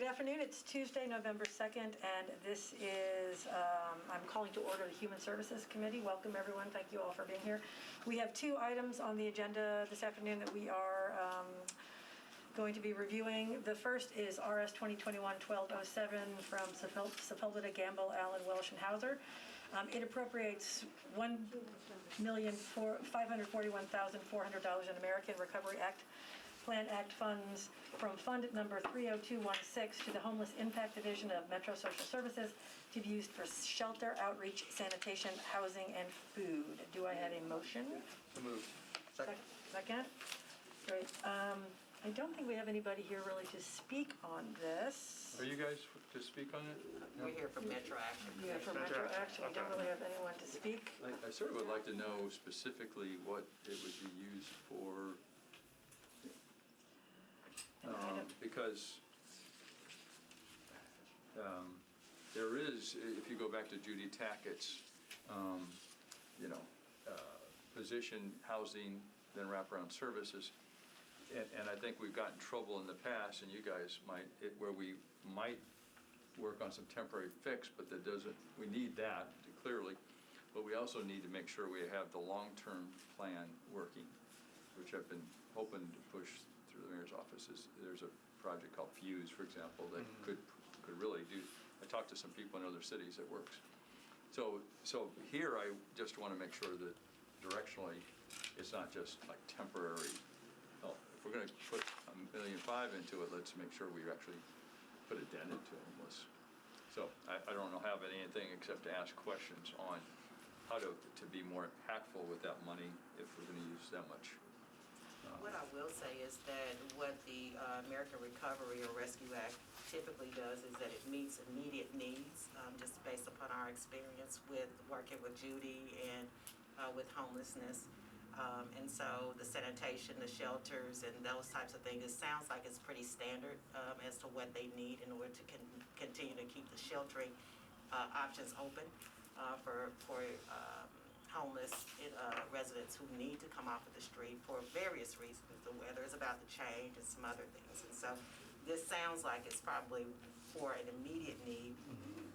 Good afternoon. It's Tuesday, November 2nd, and this is, I'm calling to order the Human Services Committee. Welcome, everyone. Thank you all for being here. We have two items on the agenda this afternoon that we are going to be reviewing. The first is RS 2021-1207 from Sepulveda, Gamble, Allen, Welsh, and Hauser. It appropriates $1,541,400 in American Recovery Plan Act funds from Fund Number 30216 to the Homeless Impact Division of Metro Social Services to be used for shelter, outreach, sanitation, housing, and food. Do I have a motion? So moved. Second? Great. I don't think we have anybody here really to speak on this. Are you guys to speak on it? We're here for Metro Action. Yeah, for Metro Action, we don't really have anyone to speak. I sort of would like to know specifically what it would be used for, because there is, if you go back to Judy Tackett's, position, housing, then wraparound services, and I think we've gotten in trouble in the past, and you guys might, where we might work on some temporary fix, but that doesn't, we need that clearly, but we also need to make sure we have the long-term plan working, which I've been hoping to push through the mayor's office. There's a project called Fuse, for example, that could really do. I talked to some people in other cities that works. So here I just want to make sure that directionally it's not just like temporary. Well, if we're going to put $1.5 million into it, let's make sure we actually put a dent into homeless. So I don't know have anything except to ask questions on how to be more impactful with that money if we're going to use that much. What I will say is that what the American Recovery or Rescue Act typically does is that it meets immediate needs, just based upon our experience with working with Judy and with homelessness. And so the sanitation, the shelters, and those types of things, it sounds like it's pretty standard as to what they need in order to continue to keep the sheltering options open for homeless residents who need to come off of the street for various reasons. The weather is about to change and some other things. And so this sounds like it's probably for an immediate need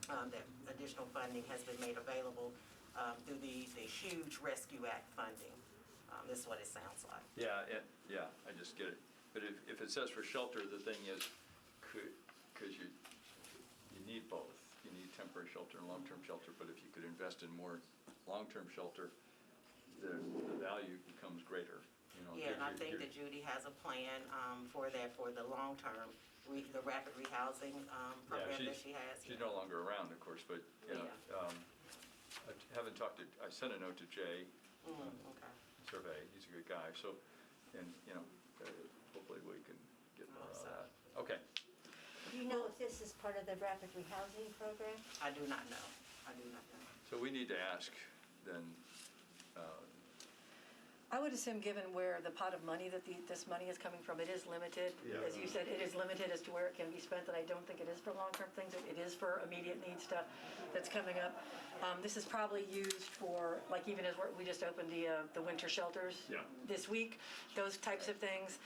that additional funding has been made available through the huge Rescue Act funding. This is what it sounds like. Yeah, I just get it. But if it says for shelter, the thing is, because you need both. You need temporary shelter and long-term shelter, but if you could invest in more long-term shelter, the value becomes greater. Yeah, and I think that Judy has a plan for that, for the long-term, the rapid rehousing program that she has. She's no longer around, of course, but I haven't talked to. I sent a note to Jay. Okay. Survey. He's a good guy. So, and hopefully we can get more of that. Okay. Do you know if this is part of the rapid rehousing program? I do not know. So we need to ask then. I would assume, given where the pot of money that this money is coming from, it is limited. Yeah. As you said, it is limited as to where it can be spent, and I don't think it is for long-term things. It is for immediate need stuff that's coming up. This is probably used for, like, even as we just opened the winter shelters this week, those types of things,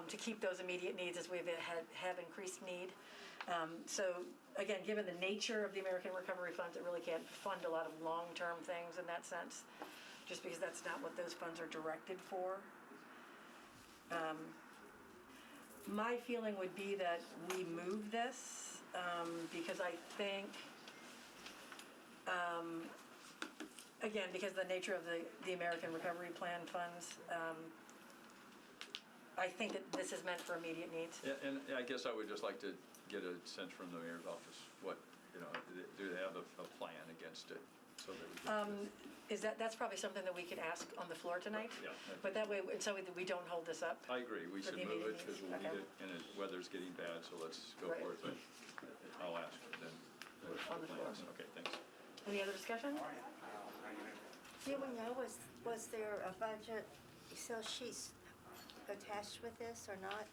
to keep those immediate needs as we've have increased need. So, again, given the nature of the American Recovery Funds, it really can't fund a lot of long-term things in that sense, just because that's not what those funds are directed for. My feeling would be that we move this because I think, again, because of the nature of the American Recovery Plan funds, I think that this is meant for immediate needs. Yeah, and I guess I would just like to get a sense from the mayor's office. What, do they have a plan against it? So that we can that's probably something that we could ask on the floor tonight. Yeah. But that way, so we don't hold this up. I agree. We should move it because we'll Okay. need it, and the weather's getting bad, so let's go for it. But I'll ask then. On the floor. Okay, thanks. Any other discussion? Do we know, was there a budget Excel sheet attached with this or not?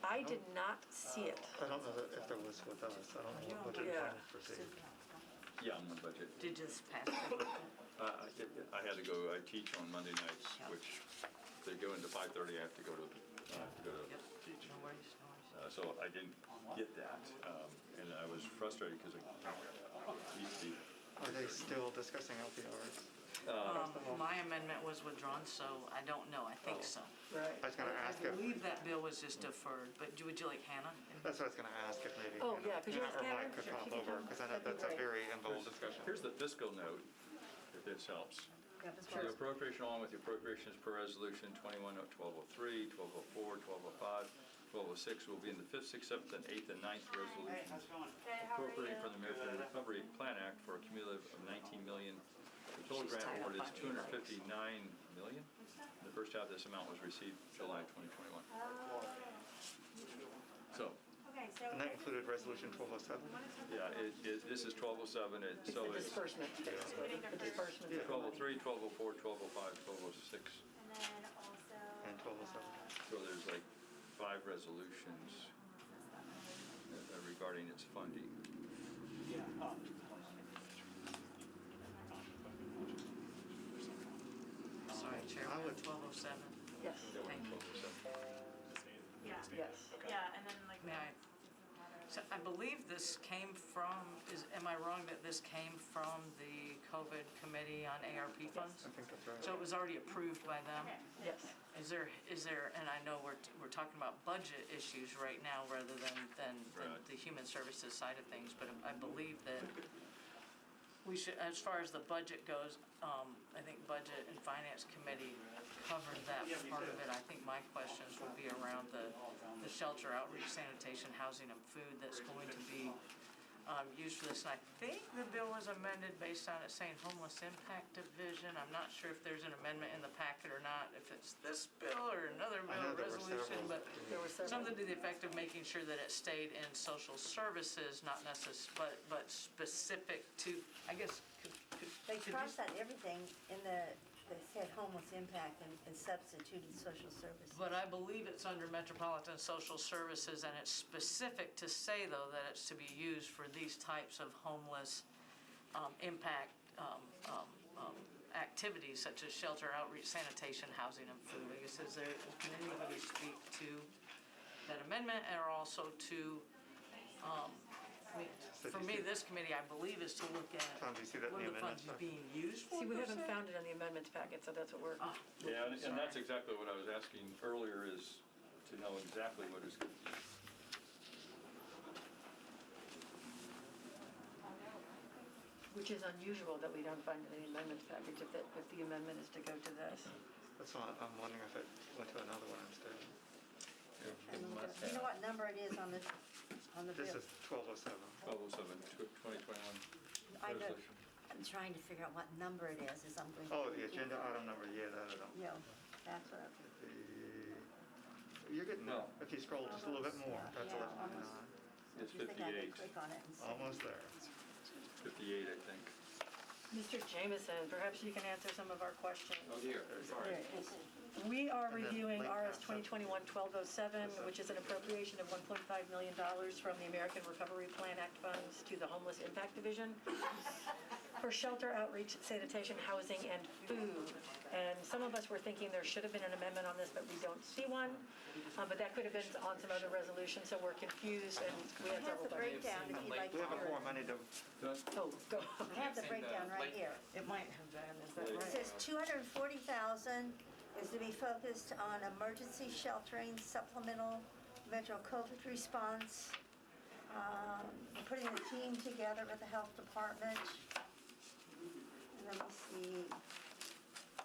I did not see it. I don't know if there was with us. I don't know what budget Yeah. was received. Yeah, on the budget. Did just pass. I had to go. I teach on Monday nights, which they go into 5:30. I have to go to teach. No worries. so I didn't get that, and I was frustrated because it used to be. Are they still discussing LPRs? My amendment was withdrawn, so I don't know, I think so. Right. I was gonna ask I if, believe that bill was just deferred, but would you like Hannah? that's what I was gonna ask if maybe. Oh, yeah, could you ask Or Karen? Mike could Sure, pop she can over, come. because I know That'd be that's a great. very involved discussion. Here's the fiscal note, if this helps. The appropriation along with the appropriations per resolution 1203, 1204, 1205, 1206 will be in the 5th, 6th, 7th, and 8th and 9th resolutions. Appropriating from the American Recovery Plan Act for a cumulative of $19 million. The total grant award is $259 million. The first half of this amount was received July 2021. So, And that included resolution 1207? yeah, this is 1207, It's so the it's disbursement, basically, the disbursement. of the money. 1203, 1204, 1205, 1206. And 1207. So there's like 5 resolutions regarding its funding. Sorry, Chair, I would- 1207. Yes, There were Thank you. 1207. yes. Yeah, and then like. May I? So I believe this came from, am I wrong that this came from the COVID Committee on ARP funds? I think that's right. So it was already approved by them? Yes. Is there, and I know we're talking about budget issues right now rather than Right. the human services side of things, but I believe that we should, as far as the budget goes, I think Budget and Finance Committee covered that part of it. I think my questions would be around the shelter outreach, sanitation, housing, and food that's going to be used for this. And I think the bill was amended based on it saying homeless impact division. I'm not sure if there's an amendment in the packet or not, if it's this bill or another I bill know or there were resolution, several. but There were several. something to the effect of making sure that it stayed in social services, not but specific to, I guess, They could you- crossed out everything in they said homeless impact and substituted social services. But I believe it's under Metropolitan Social Services, and it's specific to say, though, that it's to be used for these types of homeless impact activities, such as shelter outreach, sanitation, housing, and food. I guess, can anybody speak to that amendment, or also to, for me, this committee, I believe, is to look at Tom, do you see that in what the are the funds amendments? being used for. See, we per haven't se? found it in the amendments packet, so that's what we're, Yeah, and that's exactly what I was asking earlier, is to know exactly what is. which is unusual that we don't find it in the amendments package, if the amendment is to go to this. That's why I'm wondering if it went to another one instead. You know what number it is on the bill? This is 1207. 1207, 2021 I know, resolution. I'm trying to figure out what number it is as I'm going. Oh, through the here. agenda item number, yeah, that I don't. Yeah, that's what I'm. You're getting, No. if you scroll just a little bit more, that's Yeah, 11:09. It's I think I can 58, click on it and see. Almost there. 58, I think. Mr. Jameson, perhaps you can answer some of our questions. Oh, here, sorry. There it is. We are And then reviewing link RS that. 2021-1207, which is an appropriation of $1.5 million from the American Recovery Plan Act funds to the Homeless Impact Division for shelter outreach, sanitation, housing, and food. And some of us were thinking there should have been an amendment on this, but we don't see one. But that could have been on some other resolution, so we're confused, and we I have have several the questions. breakdown if you'd like We to have hear more it. money to, Oh, go. I have the breakdown right here. It might have been, is that It right? says 240,000 is to be focused on emergency sheltering, supplemental Metro COVID response, putting a team together with the health department. And let me see.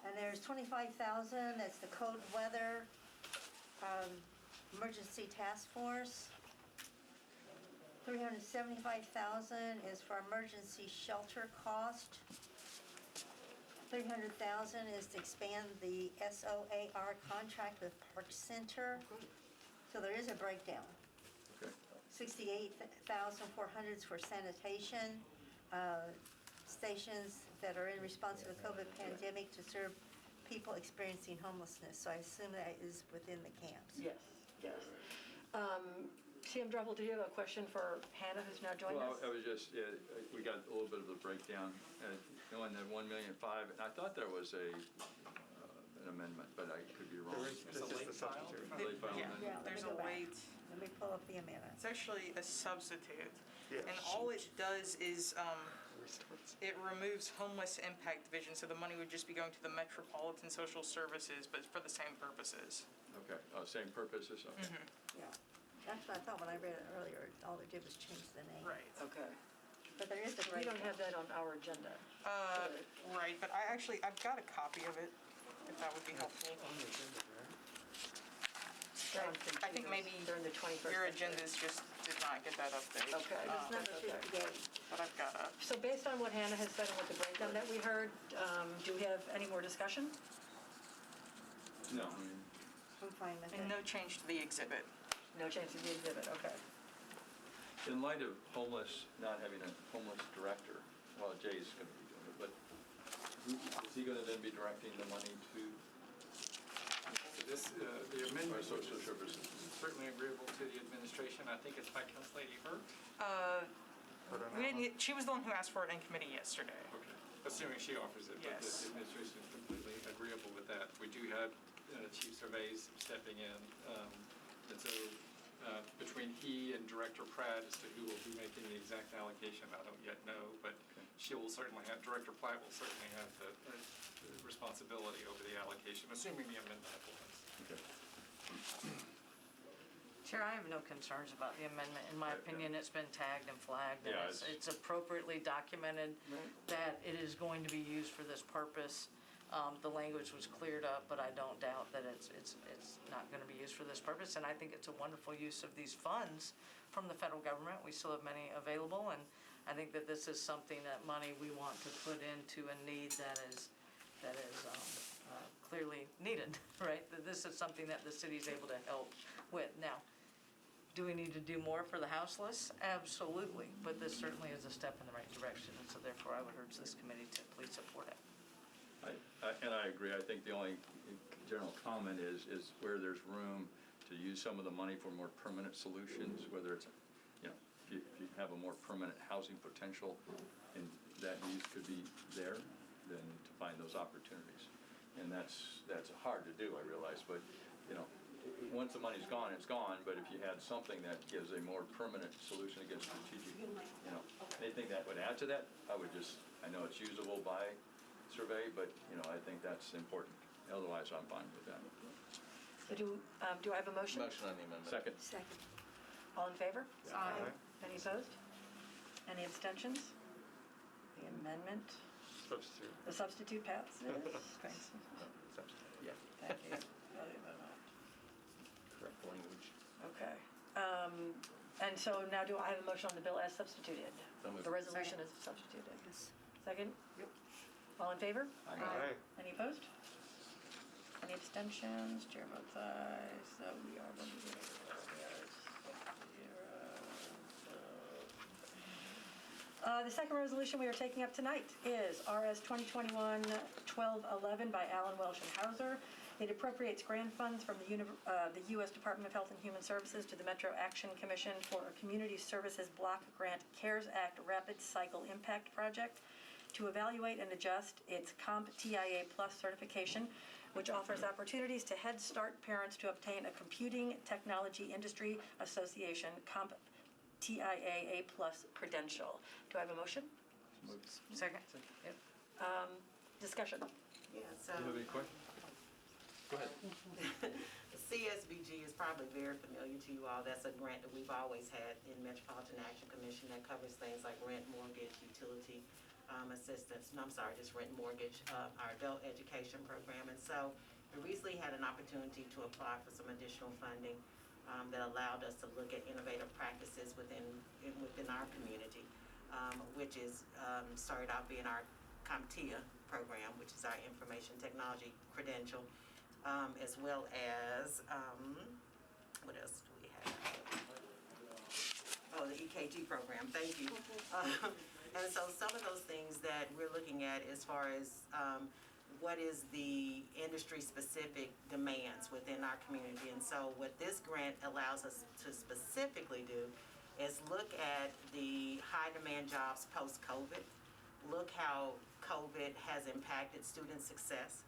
And there's 25,000, that's the cold weather, emergency task force. 375,000 is for emergency shelter cost. 300,000 is to expand the SOAR contract with Park Center. So there is a breakdown. Okay. 68,400 is for sanitation, stations that are in response to the COVID pandemic to serve people experiencing homelessness. So I assume that is within the camps. Yes, yes. CM Druffel, do you have a question for Hannah, who's now joined Well, us? I was just, we got a little bit of a breakdown, knowing that 1,000,005, and I thought there was an amendment, but I could be wrong. this is the substitute. Late file Yeah. amendment. Yeah, let me There's go a back. wait. Let me pull up the amendment. It's actually a substitute. Yeah. And all it does is, it removes homeless impact division, so the money would just be going to the Metropolitan Social Services, but for the same purposes. Okay, same purposes, okay. Yeah. That's what I thought when I read it earlier. All they did was change the name. Right. Okay. But there is a We don't breakdown. have that on our agenda. Right, but I've got a copy of it, if that would be helpful. I think maybe During the 21st. your agendas just did not get that update. Okay. It was number 58. But I've got a, So based on what Hannah has said and what the breakdown that we heard, do we have any more discussion? No. I'm fine with and it. no change to the exhibit. No change to the exhibit, okay. In light of not having a homeless director, well, Jay's going to be doing it, but is he going to then be directing the money to This, the our amendment social services? is certainly agreeable to the administration. I think it's by Council Lady Hurt. She was the one who asked for it in committee yesterday. Okay. Assuming she offers it, but Yes. the administration is completely agreeable with that. We do have Chief Surveys stepping in, and so between he and Director Pratt as to who will be making the exact allocation, I don't yet know, but she will certainly have, Director Platt will certainly have the responsibility over the allocation, assuming the amendment applies. Okay. Chair, I have no concerns about the amendment. In my opinion, it's been tagged and flagged, and Yeah, it's appropriately documented that it is going to be used for this purpose. The language was cleared up, but I don't doubt that it's not going to be used for this purpose, and I think it's a wonderful use of these funds from the federal government. We still have many available, and I think that this is something, that money we want to put into a need that is clearly needed, right? That this is something that the city is able to help with. Now, do we need to do more for the houseless? Absolutely, but this certainly is a step in the right direction, and so therefore I would urge this committee to please support it. And I agree. I think the only general comment is where there's room to use some of the money for more permanent solutions, whether it's, if you have a more permanent housing potential and that use could be there, then to find those opportunities. And that's hard to do, I realize, but, once the money's gone, it's gone, but if you had something that gives a more permanent solution against strategic, anything that would add to that, I know it's usable by survey, but, I think that's important. Otherwise, I'm fine with that. So do I have a motion? Motion on the amendment. Second. Second. All in favor? Aye. Any opposed? Any abstentions? The amendment, Substitute. the substitute passes. Thanks. Yeah, Thank you. correct language. Okay. And so now do I have a motion on the bill as substituted? So moved. The resolution is substituted. Yes. Second? All in favor? Aye. Any opposed? Any abstentions? Chair votes aye, so we are going to do it. The second resolution we are taking up tonight is RS 2021-1211 by Alan Welsh and Hauser. It appropriates grant funds from the U.S. Department of Health and Human Services to the Metro Action Commission for a Community Services Block Grant CARES Act Rapid Cycle Impact Project to evaluate and adjust its Comp TIA Plus certification, which offers opportunities to Head Start parents to obtain a Computing Technology Industry Association Comp TIA Plus credential. Do I have a motion? Second? Yep. Discussion. Yeah, so. Do you have any questions? Go ahead. CSBG is probably very familiar to you all. That's a grant that we've always had in Metropolitan Action Commission that covers things like rent, mortgage, utility assistance. No, I'm sorry, just rent, mortgage, our adult education program. And so we recently had an opportunity to apply for some additional funding that allowed us to look at innovative practices within our community, which is started out being our CompTIA program, which is our information technology credential, as well as, what else do we have? Oh, the EKG program, thank you. And so some of those things that we're looking at as far as what is the industry-specific demands within our community. And so what this grant allows us to specifically do is look at the high-demand jobs post-COVID, look how COVID has impacted student success,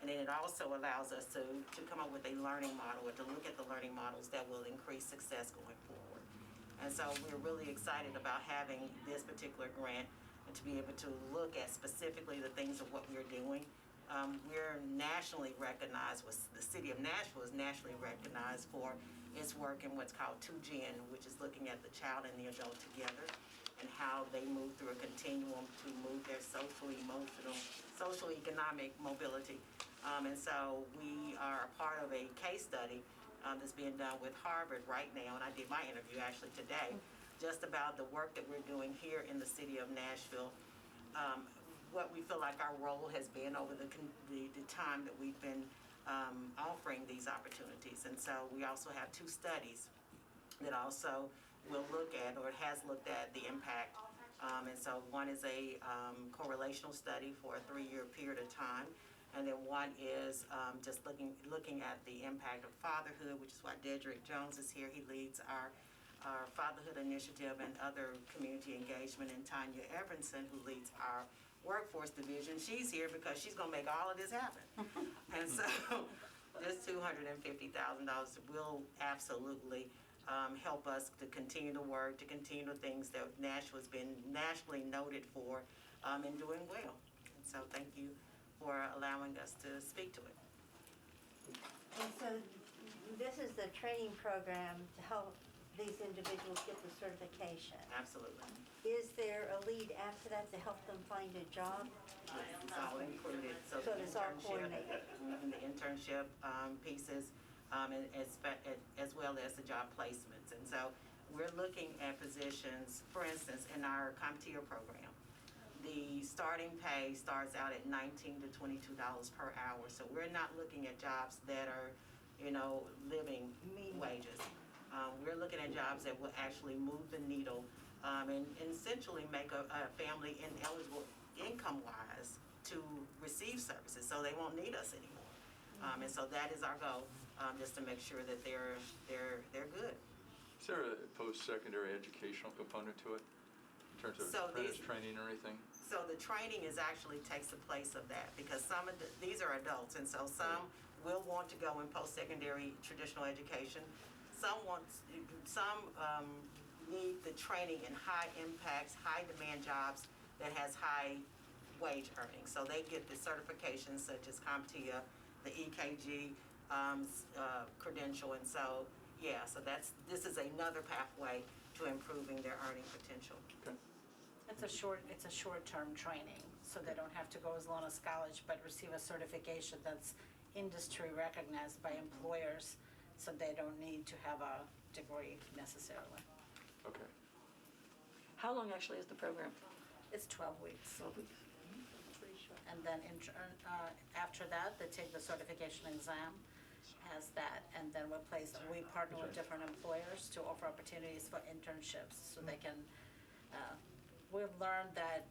And then it also allows us to come up with a learning model, or to look at the learning models that will increase success going forward. And so we're really excited about having this particular grant and to be able to look at specifically the things of what we're doing. We're nationally recognized, the city of Nashville is nationally recognized for its work in what's called 2Gen, which is looking at the child and the adult together and how they move through a continuum to move their social, emotional, social, economic mobility. And so we are a part of a case study that's being done with Harvard right now, and I did my interview actually today, just about the work that we're doing here in the city of Nashville, what we feel like our role has been over the time that we've been offering these opportunities. And so we also have 2 studies that also will look at, or has looked at, the impact. And so one is a correlational study for a 3-year period of time. And then one is just looking at the impact of fatherhood, which is why Dedrick Jones is here. He leads our fatherhood initiative and other community engagement, and Tanya Everson, who leads our workforce division. She's here because she's going to make all of this happen. And so this $250,000 will absolutely help us to continue to work, to continue the things that Nashville has been nationally noted for in doing well. And so thank you for allowing us to speak to it. And so this is the training program to help these individuals get the certification. Absolutely. Is there a lead after that to help them find a job? It's all included. So the it's all internship, coordinated. The internship pieces, and as well as the job placements. And so we're looking at positions, for instance, in our CompTIA program. The starting pay starts out at $19 to $22 per hour. So we're not looking at jobs that are, living wages. We're looking at jobs that will actually move the needle and essentially make a family ineligible income-wise to receive services, so they won't need us anymore. And so that is our goal, just to make sure that they're good. Is there a post-secondary educational component to it in terms of So apprentice these- training or anything? So the training actually takes the place of that, because these are adults, and so some will want to go in post-secondary traditional education. Some need the training in high impacts, high demand jobs that has high wage earnings. So they get the certifications such as CompTIA, the EKG credential, and so this is another pathway to improving their earning potential. Okay. It's a short-term training, so they don't have to go as long as college, but receive a certification that's industry recognized by employers, so they don't need to have a degree necessarily. Okay. How long actually is the program? It's 12 weeks. 12 weeks. Pretty short. And then after that, they take the certification exam, has that, and then we partner with different employers to offer opportunities for internships, so they can, we've learned that,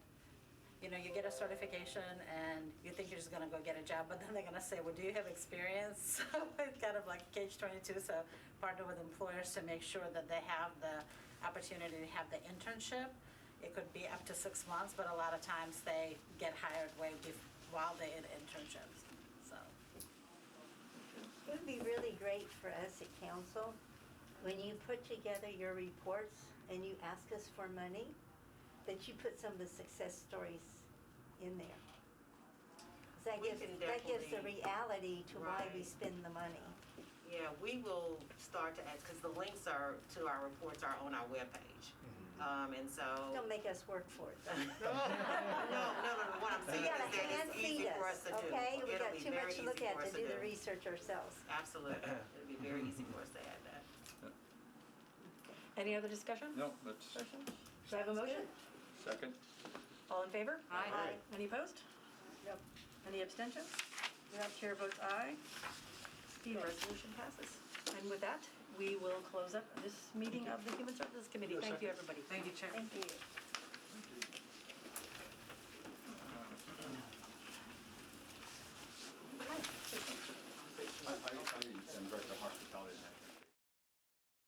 you get a certification and you think you're just gonna go get a job, but then they're gonna say, well, do you have experience? So it's kind of like catch-22, so partner with employers to make sure that they have the opportunity to have the internship. It could be up to 6 months, but a lot of times they get hired while they're in internships, so. It would be really great for us at council, when you put together your reports and you ask us for money, that you put some of the success stories in there. 'Cause That We gives, can that gives the definitely- reality to why we Right. spend the money. Yeah, we will start to add, because the links to our reports are on our webpage. And so. Don't make us work for it. No, what I'm We saying gotta is that hand it's easy feed for us, us to do. okay? We It'll got be too very much to look easy at for us to do the do. research ourselves. Absolutely. It'll be very easy for us to add that. Any other discussion? No, that's Questions? Do I have a motion? second. All in favor? Aye. Any opposed? Yep. Any abstentions? Chair votes aye. The resolution passes. And with that, we will close up this meeting of the Human Services Committee. Thank you, everybody. Thank you, Chair. Thank you.